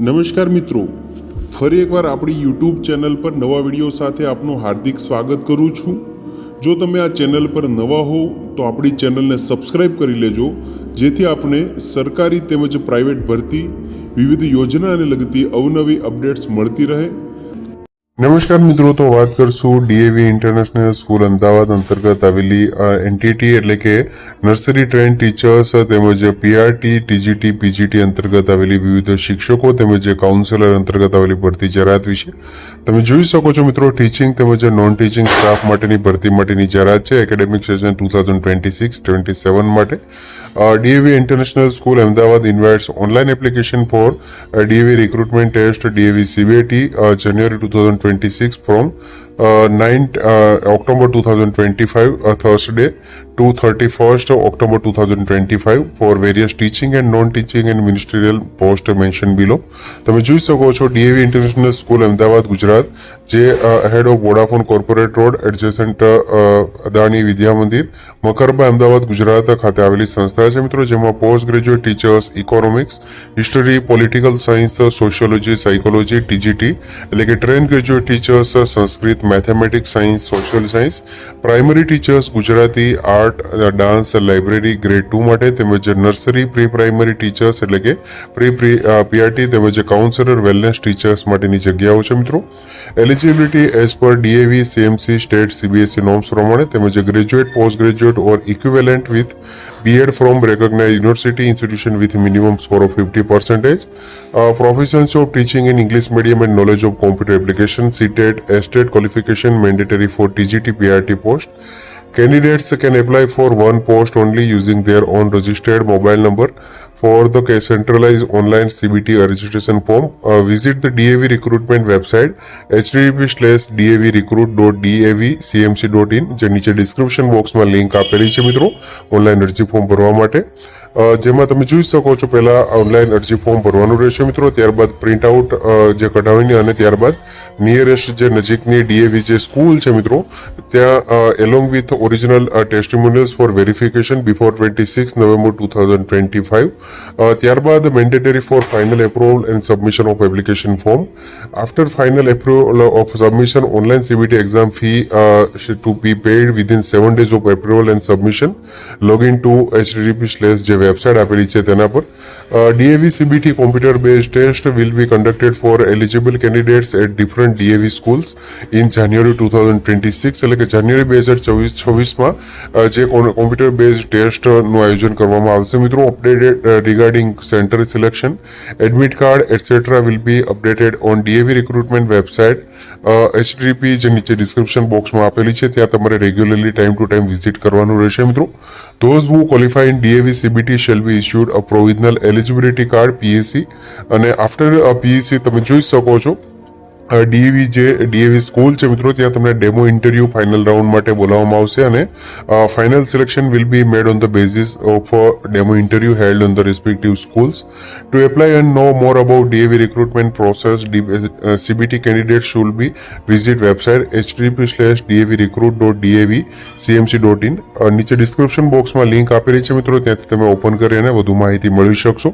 નમસ્કાર મિત્રો, ફરી એકવાર આપણી યુટ્યુબ ચેનલ પર નવા વિડીયો સાથે આપનું હાર્દિક સ્વાગત કરું છું। જો તમે આ ચેનલ પર નવા હો તો આપણી ચેનલને સબસ્ક્રાઈબ કરી લેજો, જેથી આપને સરકારી તેમજ પ્રાઇવેટ ભરતી વિવિધ યોજનાને લગતી અવનવી અપડેટ્સ મળતી રહે। નમસ્કાર મિત્રો, તો વાત કરશું ડીએવી ઇન્ટરનેશનલ સ્કૂલ અમદાવાદ અંતર્ગત આવેલી એનટીટી એટલે કે નર્સરી ટ્રેન ટીચર્સ તેમજ પીઆરટી ટીજીટી પીજીટી અંતર્ગત આવેલી વિવિધ શિક્ષકો તેમજ કાઉન્સેલર અંતર્ગત આવેલી ભરતી જાહેરાત વિશે તમે જોઈ શકો છો મિત્રો। ટીચિંગ તેમજ નોન ટીચિંગ સ્ટાફ માટેની ભરતી માટેની જાહેરાત છે એકેડેમિક સેશન 2026-27 માટે। DAV International School Ahmedabad invites online application for DAV recruitment test DAV CBT January 2026 from 9th October 2025 Thursday to 31st October 2025 for various teaching and non-teaching and ministerial post mentioned below। તમે જોઈ શકો છો DAV International School Ahmedabad Gujarat, જે head of Vodafone corporate road adjacent Adani Vidya Mandir Makarba Ahmedabad Gujarat ખાતે આવેલી સંસ્થા છે મિત્રો, જેમાં post graduate teachers economics, history, political science, sociology, psychology, TGT એટલે કે train graduate teachers Sanskrit, mathematics, science, social science, primary teachers Gujarati, art, dance, library grade 2 માટે, તેમજ નર્સરી પ્રી પ્રાઇમરી ટીચર્સ એટલે કે પીઆરટી તેમજ કાઉન્સેલર વેલનેસ ટીચર્સ માટેની જગ્યાઓ છે મિત્રો। Eligibility as per DAV CMC state CBSE norms પ્રમાણે, તેમજ graduate, post graduate or equivalent with B.Ed from recognized university institution with minimum score of 50%, proficiency of teaching in English medium and knowledge of computer application, CTET, STET qualification mandatory for TGT PRT post। Candidates can apply for one post only using their own registered mobile number for the centralized online CBT registration form। Visit the DAV recruitment website https://davrecruit.davcmc.in, જે નીચે description બોક્સમાં link આપેલી છે મિત્રો online અરજી form ભરવા માટે, જેમાં તમે જોઈ શકો છો પહેલા ઓનલાઈન અરજી ફોર્મ ભરવાનું રહેશે મિત્રો, ત્યારબાદ પ્રિન્ટ આઉટ જે કઢાવીને અને ત્યારબાદ નિયરેસ્ટ જે નજીકની ડીએવી જે સ્કૂલ છે મિત્રો ત્યાં along with original testimonials for verification before 26 November 2025, ત્યારબાદ mandatory for final approval and submission of application form. After final approval of submission online CBT exam fee to be paid within 7 days of approval and submission. Login to http/ જે website આપેલી છે તેના પર। DAV CBT computer based test will be conducted for eligible candidates at different DAV schools in January 2026 એટલે કે જાન્યુઆરી 2026માં જે computer based ટેસ્ટનું આયોજન કરવામાં આવશે મિત્રો। Updated regarding center selection, admit card etc. will be updated on DAV recruitment website http જે નીચે description બોક્સમાં આપેલી છે ત્યાં તમારે regularly time to time visit કરવાનું રહેશે મિત્રો। Those who qualify in DAV CBT shall be issued a provisional eligibility card PAC, અને આફ્ટર PAC તમે જોઈ શકો છો ડીએવી જે ડીએવી સ્કૂલ છે મિત્રો ત્યાં તમને ડેમો ઇન્ટરવ્યુ ફાઇનલ રાઉન્ડ માટે બોલાવવામાં આવશે, અને final selection will be made on the basis of demo interview held on the respective schools. To apply and know more about DAV recruitment process CBT candidate should be visit website http://davrecruit.davcmc.in। નીચે description બોક્સમાં link આપેલી છે મિત્રો, ત્યાંથી તમે open કરી અને વધુ માહિતી મેળવી શકશો।